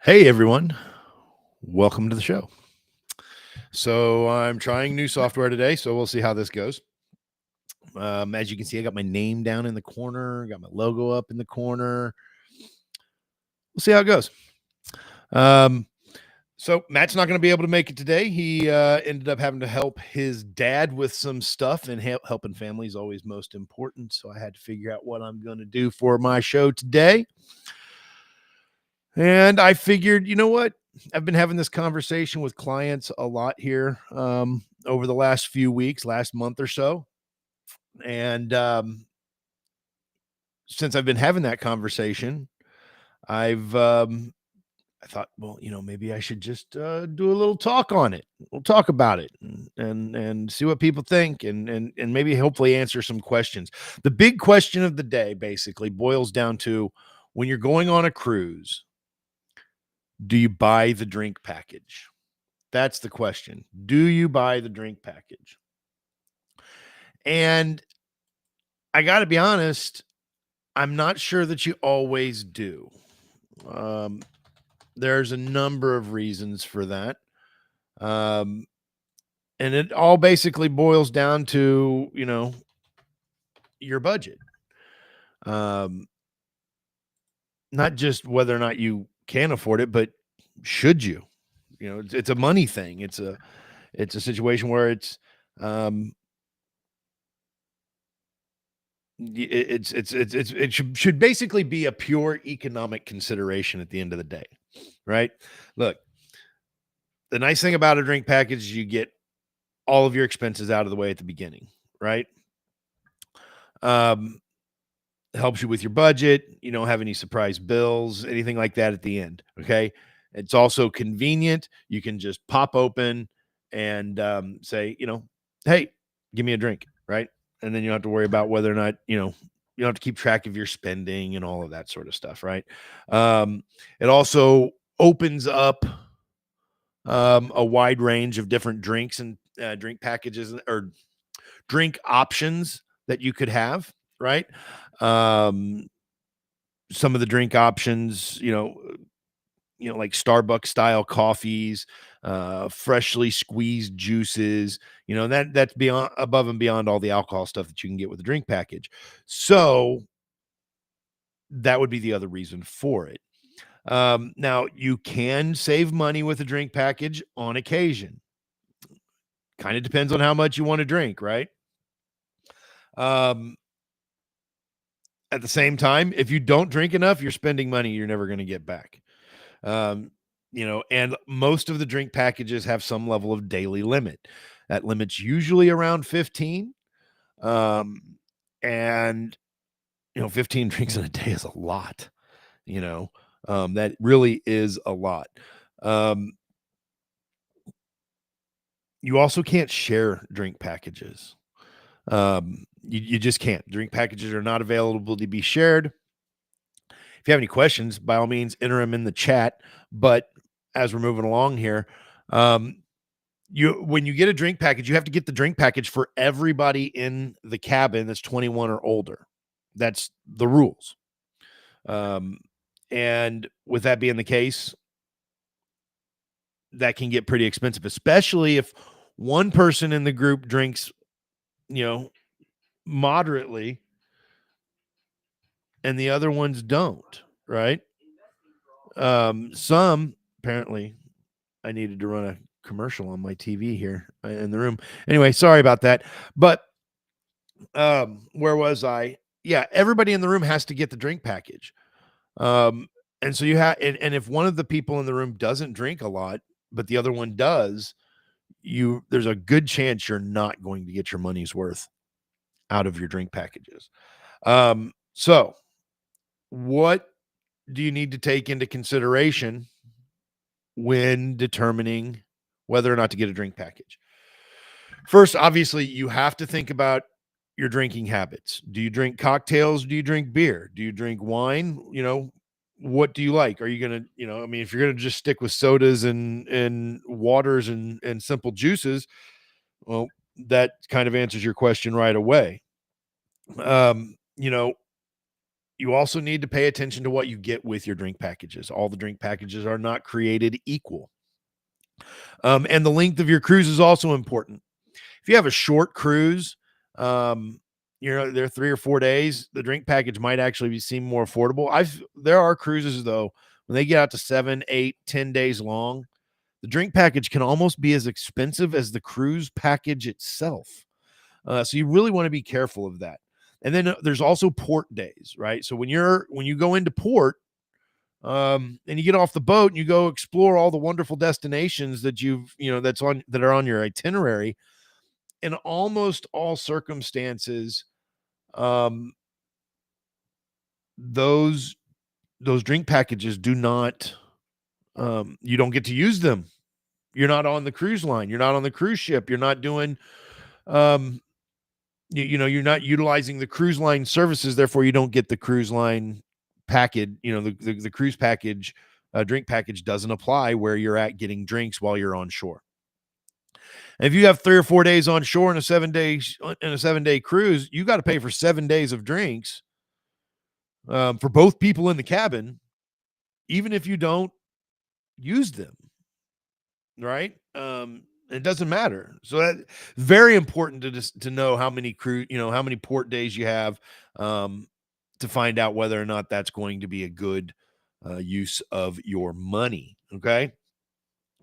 Hey everyone, welcome to the show. So I'm trying new software today, so we'll see how this goes. As you can see, I got my name down in the corner, got my logo up in the corner. We'll see how it goes. Um, so Matt's not going to be able to make it today. He ended up having to help his dad with some stuff, and helping family is always most important. So I had to figure out what I'm going to do for my show today. And I figured, you know what? I've been having this conversation with clients a lot here over the last few weeks, last month or so. And since I've been having that conversation, I thought, well, maybe I should just do a little talk on it. We'll talk about it and see what people think, and maybe hopefully answer some questions. The big question of the day basically boils down to, when you're going on a cruise, do you buy the drink package? That's the question. Do you buy the drink package? And I got to be honest, I'm not sure that you always do. Um, there's a number of reasons for that. Um, and it all basically boils down to, your budget. Um, not just whether or not you can afford it, but should you? It's a money thing. It's a situation where um, it should basically be a pure economic consideration at the end of the day, right? Look, the nice thing about a drink package is you get all of your expenses out of the way at the beginning, right? Um, Helps you with your budget. You don't have any surprise bills, anything like that at the end. Okay. It's also convenient. You can just pop open and say, hey, give me a drink, right? And then you don't have to worry about whether or not, you don't have to keep track of your spending and all of that sort of stuff, right? It also opens up a wide range of different drinks and drink packages or drink options that you could have, right? Um, some of the drink options, like Starbucks style coffees, freshly squeezed juices, that's beyond, above and beyond all the alcohol stuff that you can get with a drink package. So that would be the other reason for it. Now you can save money with a drink package on occasion. Kind of depends on how much you want to drink, right? Um, at the same time, if you don't drink enough, you're spending money you're never going to get back. Um, and most of the drink packages have some level of daily limit. That limit's usually around 15. Um, and 15 drinks in a day is a lot, that really is a lot. Um, you also can't share drink packages. You just can't. Drink packages are not available to be shared. If you have any questions, by all means, enter them in the chat. But as we're moving along here, when you get a drink package, you have to get the drink package for everybody in the cabin that's 21 or older. That's the rules. And with that being the case, that can get pretty expensive, especially if one person in the group drinks, moderately and the other ones don't, right? Some apparently I needed to run a commercial on my TV here in the room. Anyway, sorry about that. But where was I? Yeah, everybody in the room has to get the drink package. And so you have, and if one of the people in the room doesn't drink a lot, but the other one does, there's a good chance you're not going to get your money's worth out of your drink packages. So what do you need to take into consideration when determining whether or not to get a drink package? First, obviously, you have to think about your drinking habits. Do you drink cocktails? Do you drink beer? Do you drink wine? what do you like? Are you gonna, I mean, if you're gonna just stick with sodas and waters and simple juices, well, that kind of answers your question right away. You know, you also need to pay attention to what you get with your drink packages. All the drink packages are not created equal. And the length of your cruise is also important. If you have a short cruise, um, they're 3 or 4 days, the drink package might actually seem more affordable. There are cruises though, when they get out to 7, 8, 10 days long, the drink package can almost be as expensive as the cruise package itself. So you really want to be careful of that. And then there's also port days, right? So when you go into port, and you get off the boat and you go explore all the wonderful destinations that that are on your itinerary. In almost all circumstances, um, those those drink packages do not you don't get to use them. You're not on the cruise line. You're not on the cruise ship. You're not doing um, you're not utilizing the cruise line services. Therefore, you don't get the cruise line package. The cruise package drink package doesn't apply where you're at getting drinks while you're on shore. And if you have 3 or 4 days on shore in a 7 day cruise, you got to pay for 7 days of drinks for both people in the cabin, even if you don't use them, right? It doesn't matter. So that very important to know how many how many port days you have, um, to find out whether or not that's going to be a good use of your money. Okay.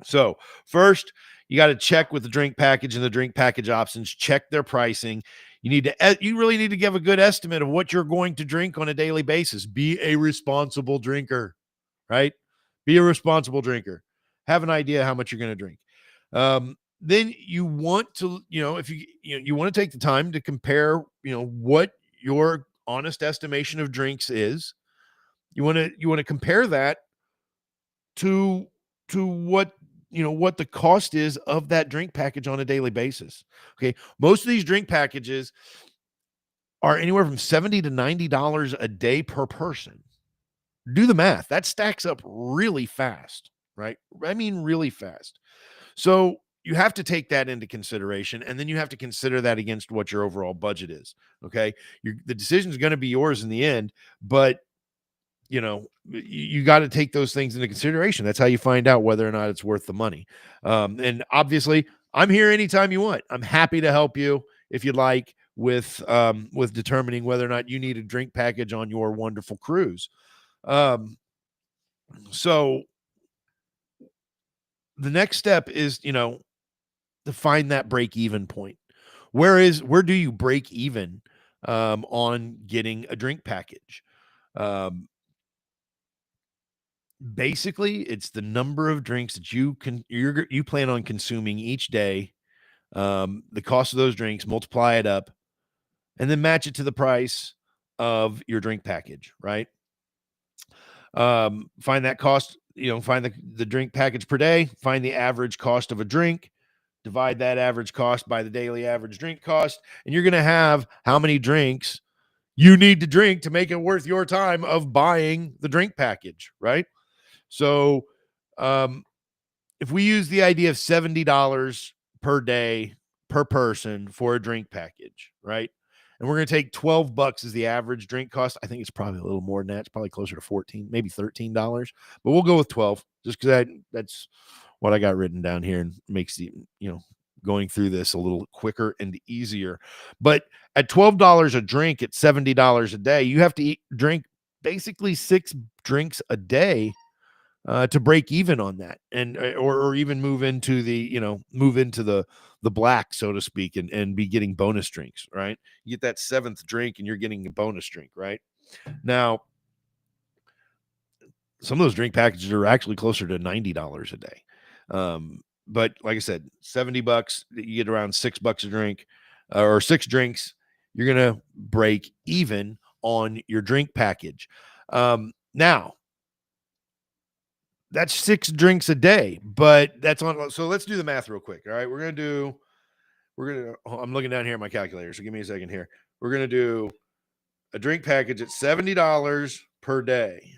So first, you got to check with the drink package and the drink package options. Check their pricing. You really need to give a good estimate of what you're going to drink on a daily basis. Be a responsible drinker, right? Be a responsible drinker. Have an idea how much you're going to drink. Then you want to, if you want to take the time to compare, what your honest estimation of drinks is. You want to compare that to what what the cost is of that drink package on a daily basis. Okay, most of these drink packages are anywhere from $70 to $90 a day per person. Do the math. That stacks up really fast, right? I mean, really fast. So you have to take that into consideration, and then you have to consider that against what your overall budget is. Okay, the decision is going to be yours in the end, but you got to take those things into consideration. That's how you find out whether or not it's worth the money. And obviously, I'm here anytime you want. I'm happy to help you if you'd like with determining whether or not you need a drink package on your wonderful cruise. Um, so the next step is, to find that break even point. Where do you break even on getting a drink package? Um, Basically, it's the number of drinks that you plan on consuming each day, the cost of those drinks, multiply it up, and then match it to the price of your drink package, right? Find that cost, find the drink package per day, find the average cost of a drink, divide that average cost by the daily average drink cost, and you're going to have how many drinks you need to drink to make it worth your time of buying the drink package, right? So, um, if we use the idea of $70 per day per person for a drink package, right? And we're going to take $12 as the average drink cost. I think it's probably a little more than that. It's probably closer to 14, maybe $13, but we'll go with 12 just because that's what I got written down here and makes going through this a little quicker and easier. But at $12 a drink at $70 a day, you have to drink basically 6 drinks a day to break even on that, and or even move into the black, so to speak, and be getting bonus drinks, right? You get that 7th drink and you're getting a bonus drink, right? Now, some of those drink packages are actually closer to $90 a day. But like I said, $70, you get around $6 a drink, or 6 drinks, you're gonna break even on your drink package. Now that's 6 drinks a day, but that's on. So let's do the math real quick. All right. I'm looking down here at my calculator. So give me a second here. We're going to do a drink package at $70 per day.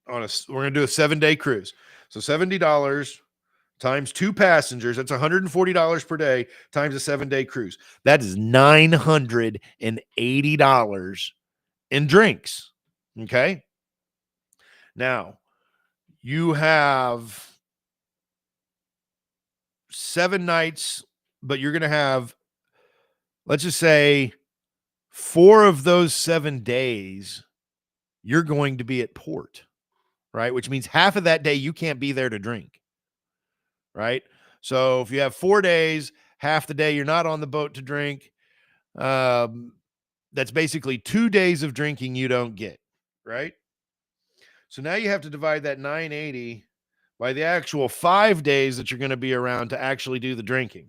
we're going to do a 7-day cruise. So $70 times 2 passengers, that's $140 per day times a 7-day cruise. That is $980 in drinks. Okay? Now, you have 7 nights, but you're going to have, let's just say, 4 of those 7 days, you're going to be at port, right? Which means half of that day you can't be there to drink, right? So if you have 4 days, half the day you're not on the boat to drink, that's basically 2 days of drinking you don't get, right? So now you have to divide that 980 by the actual 5 days that you're going to be around to actually do the drinking.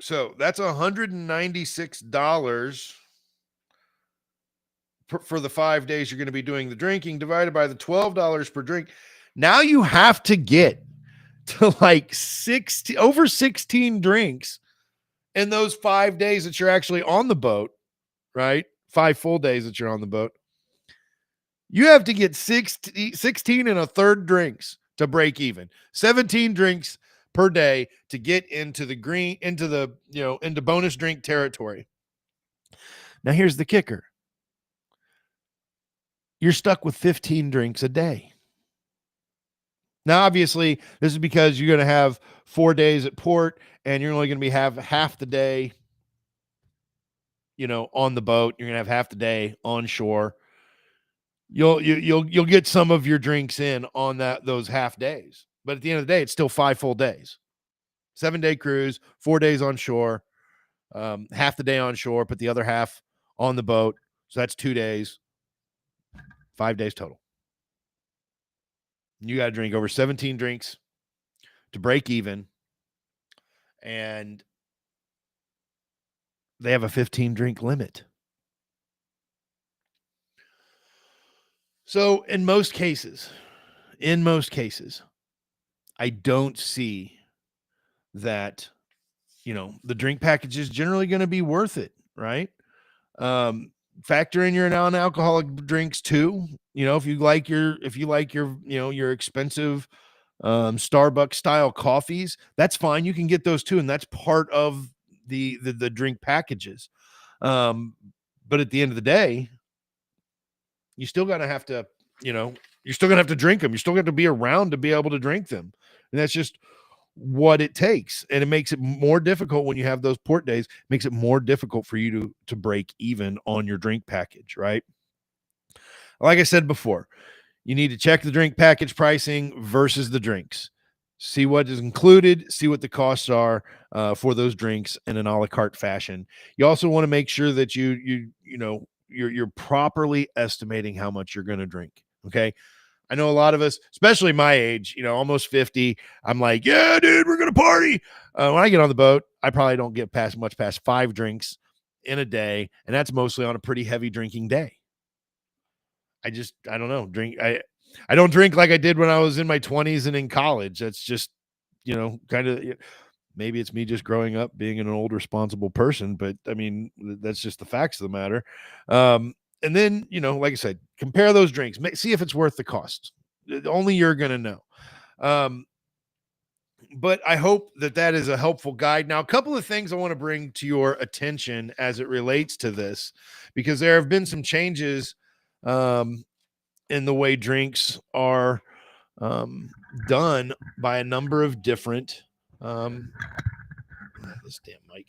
So that's $196 for the 5 days you're going to be doing the drinking, divided by the $12 per drink. Now you have to get to like over 16 drinks in those 5 days that you're actually on the boat, right? 5 full days that you're on the boat. You have to get 16 and a third drinks to break even. 17 drinks per day to get into the green, into bonus drink territory. Now here's the kicker. You're stuck with 15 drinks a day. Now, obviously, this is because you're going to have 4 days at port and you're only going to have half the day, on the boat. You're going to have half the day on shore. You'll get some of your drinks in on those half days. But at the end of the day, it's still 5 full days. 7-day cruise, 4 days on shore, half the day on shore, put the other half on the boat. So that's 2 days, 5 days total. You got to drink over 17 drinks to break even. And they have a 15 drink limit. So in most cases, I don't see that, the drink package is generally going to be worth it, right? Factor in your non-alcoholic drinks too. If you like your, your expensive Starbucks style coffees, that's fine. You can get those too, and that's part of the drink packages. But at the end of the day, you still gotta have to, you're still gonna have to drink them. You're still gonna have to be around to be able to drink them, and that's just what it takes. And it makes it more difficult when you have those port days. It makes it more difficult for you to break even on your drink package, right? Like I said before, you need to check the drink package pricing versus the drinks. See what is included, see what the costs are for those drinks in an a la carte fashion. You also want to make sure that you're properly estimating how much you're going to drink. Okay. I know a lot of us, especially my age, almost 50. I'm like, yeah, dude, we're going to party. When I get on the boat, I probably don't get past 5 drinks in a day. And that's mostly on a pretty heavy drinking day. I don't know. I don't drink like I did when I was in my 20s and in college. That's just, kind of, maybe it's me just growing up being an old, responsible person, but I mean, that's just the facts of the matter. And then, like I said, compare those drinks, see if it's worth the cost. Only you're going to know. But I hope that is a helpful guide. Now, a couple of things I want to bring to your attention as it relates to this, because there have been some changes in the way drinks are done by a number of different this damn mic,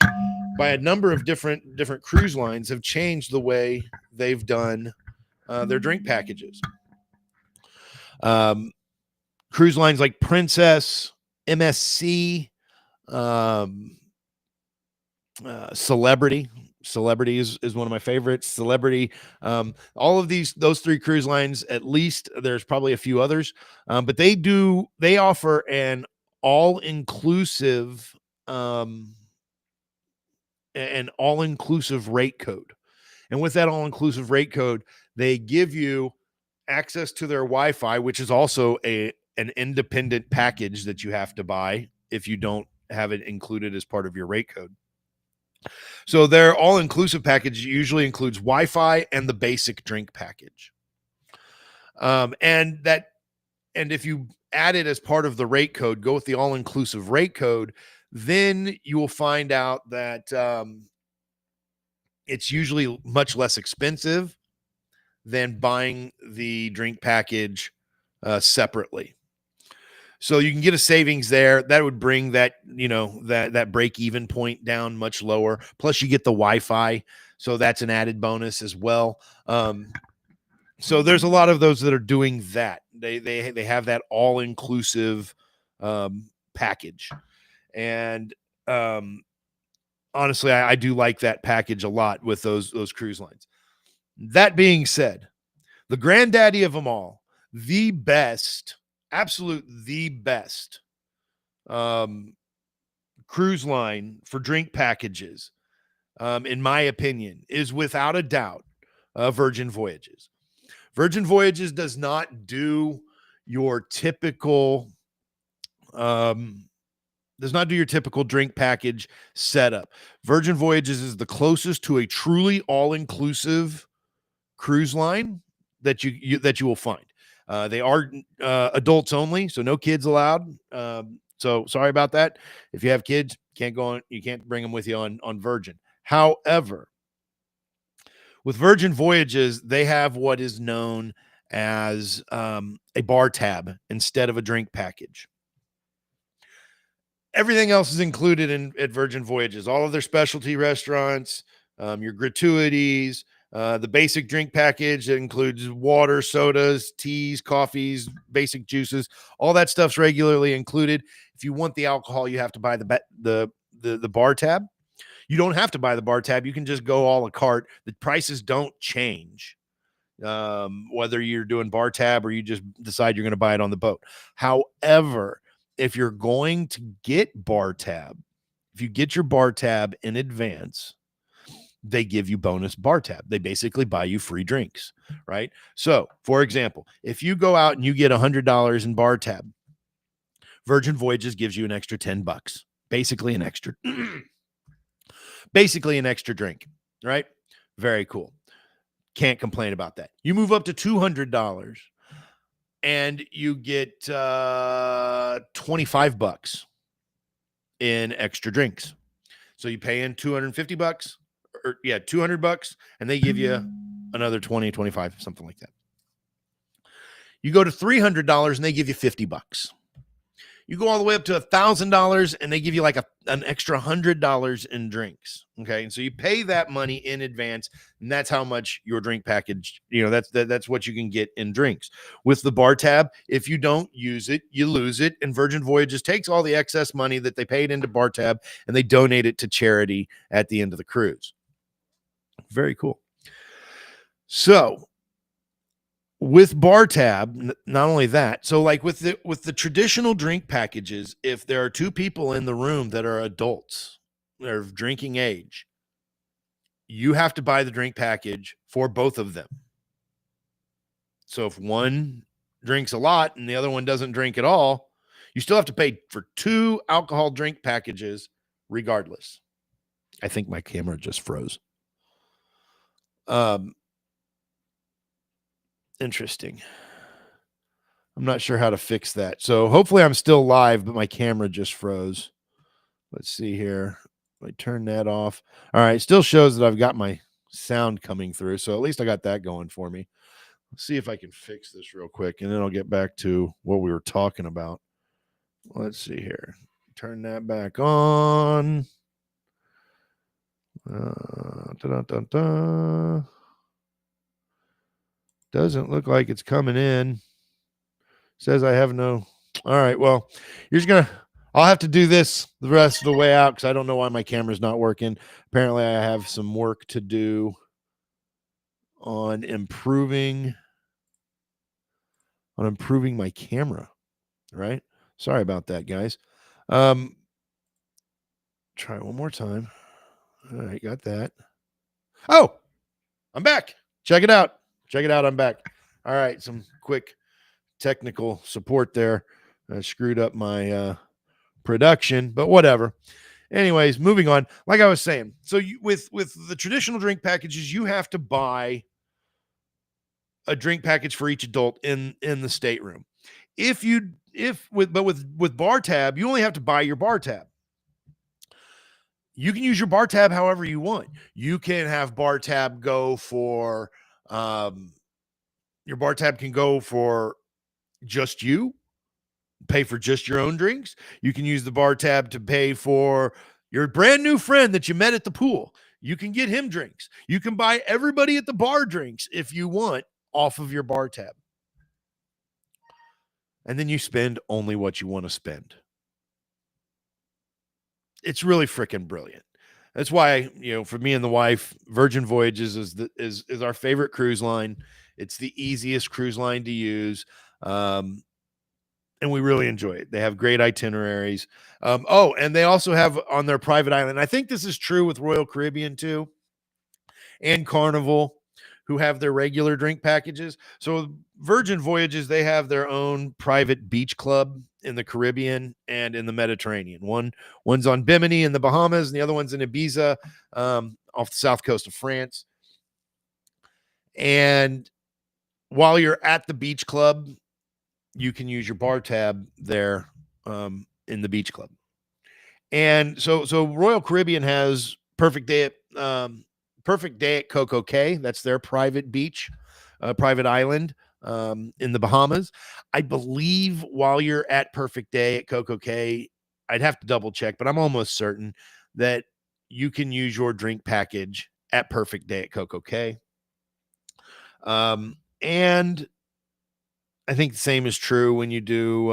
by a number of different cruise lines have changed the way they've done their drink packages. Cruise lines like Princess, MSC, Celebrity is one of my favorites. Celebrity, all of those 3 cruise lines, at least there's probably a few others, but they offer an all-inclusive rate code. And with that all-inclusive rate code, they give you access to their Wi-Fi, which is also an independent package that you have to buy if you don't have it included as part of your rate code. So their all-inclusive package usually includes Wi-Fi and the basic drink package. And if you add it as part of the rate code, go with the all-inclusive rate code, then you will find out that it's usually much less expensive than buying the drink package separately. So you can get a savings there. That would bring that, that break even point down much lower. Plus you get the Wi-Fi. So that's an added bonus as well. So there's a lot of those that are doing that. They have that all-inclusive package. And honestly, I do like that package a lot with those cruise lines. That being said, the granddaddy of them all, the best, the best cruise line for drink packages, in my opinion, is without a doubt Virgin Voyages. Virgin Voyages does not do your typical drink package setup. Virgin Voyages is the closest to a truly all-inclusive cruise line that you will find. They are adults only, so no kids allowed. So sorry about that. If you have kids, you can't bring them with you on Virgin. However, with Virgin Voyages, they have what is known as a bar tab instead of a drink package. Everything else is included at Virgin Voyages. All of their specialty restaurants, your gratuities, the basic drink package that includes water, sodas, teas, coffees, basic juices. All that stuff's regularly included. If you want the alcohol, you have to buy the bar tab. You don't have to buy the bar tab. You can just go a la carte. The prices don't change, whether you're doing bar tab or you just decide you're going to buy it on the boat. However, if you're going to get bar tab, if you get your bar tab in advance, they give you bonus bar tab. They basically buy you free drinks, right? So, for example, if you go out and you get $100 in bar tab, Virgin Voyages gives you an extra $10, basically an extra drink, right? Very cool. Can't complain about that. You move up to $200 and you get $25 in extra drinks. So you pay in $250 or $200, and they give you another 20, 25, something like that. You go to $300 and they give you $50. You go all the way up to $1,000 and they give you like an extra $100 in drinks. Okay. And so you pay that money in advance, and that's how much your drink package, that's what you can get in drinks. With the bar tab, if you don't use it, you lose it. And Virgin Voyages takes all the excess money that they paid into bar tab and they donate it to charity at the end of the cruise. Very cool. So with bar tab, not only that, so like with the traditional drink packages, if there are two people in the room that are adults, they're of drinking age, you have to buy the drink package for both of them. So if one drinks a lot and the other one doesn't drink at all, you still have to pay for two alcohol drink packages regardless. I think my camera just froze. Interesting. I'm not sure how to fix that. So hopefully I'm still live, but my camera just froze. Let's see here. I turn that off. All right. It still shows that I've got my sound coming through. So at least I got that going for me. Let's see if I can fix this real quick, and then I'll get back to what we were talking about. Let's see here. Turn that back on. Doesn't look like it's coming in. Says I have no. All right. Well, I'll have to do this the rest of the way out because I don't know why my camera's not working. Apparently, I have some work to do on improving my camera. Right. Sorry about that, guys. Try one more time. All right, got that. Oh, I'm back. Check it out. I'm back. All right, some quick technical support there. I screwed up my production, but whatever. Anyways, moving on. Like I was saying, so with the traditional drink packages, you have to buy a drink package for each adult in the stateroom. If with bar tab, you only have to buy your bar tab. You can use your bar tab however you want. You can have bar tab go for um, your bar tab can go for just you, pay for just your own drinks. You can use the bar tab to pay for your brand new friend that you met at the pool. You can get him drinks. You can buy everybody at the bar drinks if you want off of your bar tab. And then you spend only what you want to spend. It's really freaking brilliant. That's why, for me and the wife, Virgin Voyages is our favorite cruise line. It's the easiest cruise line to use. And we really enjoy it. They have great itineraries. And they also have on their private island. I think this is true with Royal Caribbean too, and Carnival, who have their regular drink packages. So Virgin Voyages, they have their own private beach club in the Caribbean and in the Mediterranean. One's on Bimini in the Bahamas, and the other one's in Ibiza, off the south coast of France. And while you're at the beach club, you can use your bar tab there in the beach club. And so Royal Caribbean has Perfect Day at Coco Cay. That's their private beach, private island in the Bahamas. I believe while you're at Perfect Day at Coco Cay, I'd have to double check, but I'm almost certain that you can use your drink package at Perfect Day at Coco Cay. And I think the same is true when you do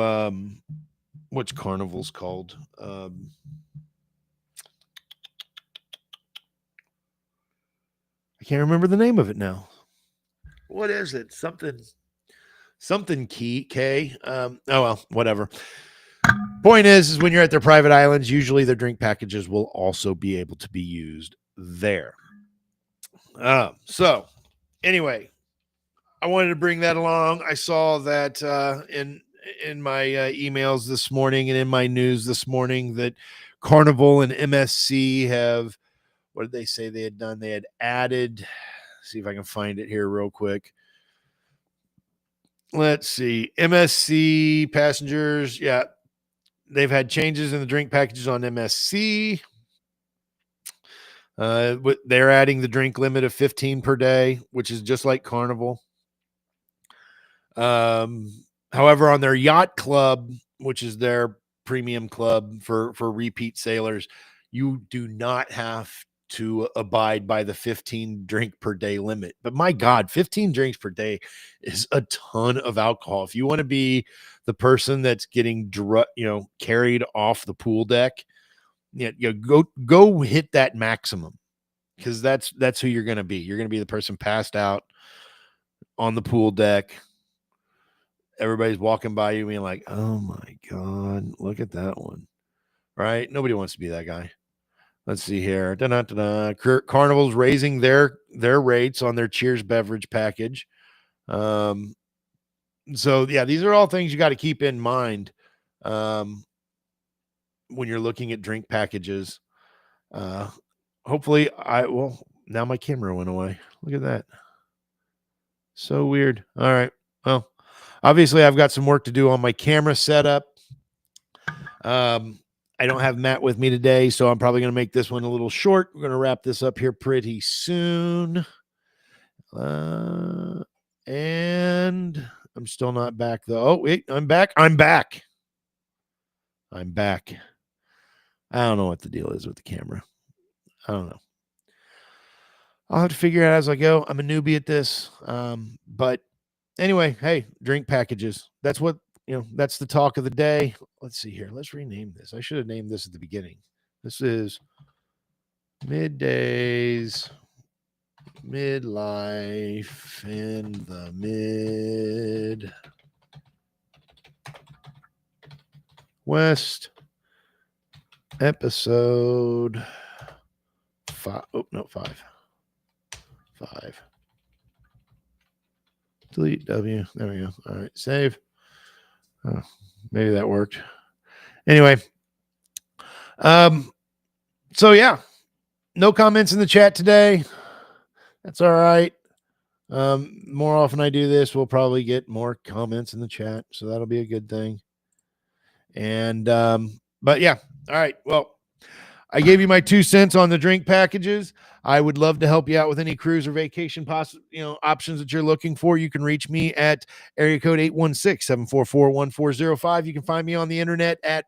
what's Carnival's called? I can't remember the name of it now. What is it? Something key K. Oh well, whatever. Point is when you're at their private islands, usually their drink packages will also be able to be used there. So anyway, I wanted to bring that along. I saw that in my emails this morning and in my news this morning that Carnival and MSC have, what did they say they had done? They had added, see if I can find it here real quick. Let's see. MSC passengers, yeah, they've had changes in the drink packages on MSC. They're adding the drink limit of 15 per day, which is just like Carnival. However, on their yacht club, which is their premium club for repeat sailors, you do not have to abide by the 15 drink per day limit. But my God, 15 drinks per day is a ton of alcohol. If you want to be the person that's getting carried off the pool deck, go hit that maximum, because that's who you're going to be. You're going to be the person passed out on the pool deck. Everybody's walking by you being like, oh my God, look at that one. Right? Nobody wants to be that guy. Let's see here. Carnival's raising their rates on their Cheers beverage package. So yeah, these are all things you got to keep in mind when you're looking at drink packages. Hopefully now my camera went away. Look at that. So weird. All right. Well, obviously I've got some work to do on my camera setup. I don't have Matt with me today, so I'm probably going to make this one a little short. We're going to wrap this up here pretty soon. And I'm still not back though. Oh, wait, I'm back. I don't know what the deal is with the camera. I don't know. I'll have to figure it out as I go. I'm a newbie at this. But anyway, hey, drink packages. That's what, that's the talk of the day. Let's see here. Let's rename this. I should have named this at the beginning. This is Middays, Midlife in the Midwest, episode 5. Oh, no, 5. Delete W. There we go. All right, save. Oh, maybe that worked. Anyway, So yeah, no comments in the chat today. That's all right. More often I do this, we'll probably get more comments in the chat, so that'll be a good thing. And but yeah, all right. Well, I gave you my 2 cents on the drink packages. I would love to help you out with any cruise or vacation options that you're looking for. You can reach me at area code 816-744-1405. You can find me on the internet at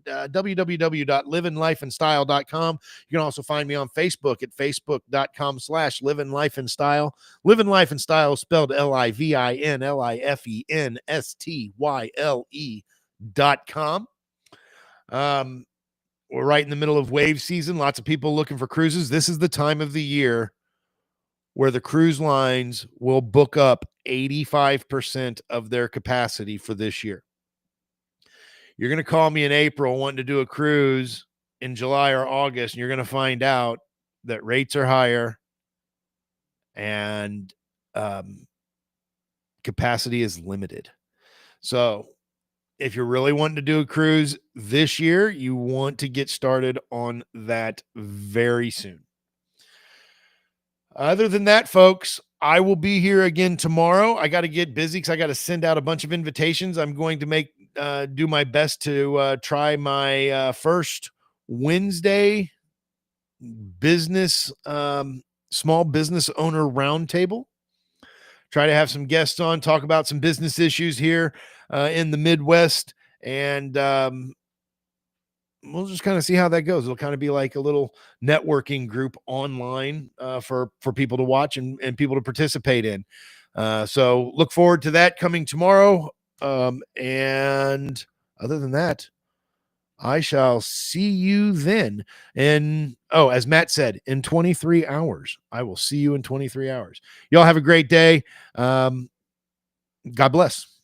www.livinlifeandstyle.com. You can also find me on Facebook at facebook.com/livinlifeandstyle. Live in Life and Style spelled LIVINLIFENSTYLE.com. We're right in the middle of wave season. Lots of people looking for cruises. This is the time of the year where the cruise lines will book up 85% of their capacity for this year. You're going to call me in April wanting to do a cruise in July or August, and you're going to find out that rates are higher and capacity is limited. So if you're really wanting to do a cruise this year, you want to get started on that very soon. Other than that, folks, I will be here again tomorrow. I got to get busy because I got to send out a bunch of invitations. I'm going to do my best to try my first Wednesday business small business owner roundtable. Try to have some guests on, talk about some business issues here in the Midwest, and we'll just kind of see how that goes. It'll kind of be like a little networking group online for people to watch and people to participate in. So look forward to that coming tomorrow. And other than that, I shall see you then. And as Matt said, in 23 hours, I will see you in 23 hours. Y'all have a great day. God bless.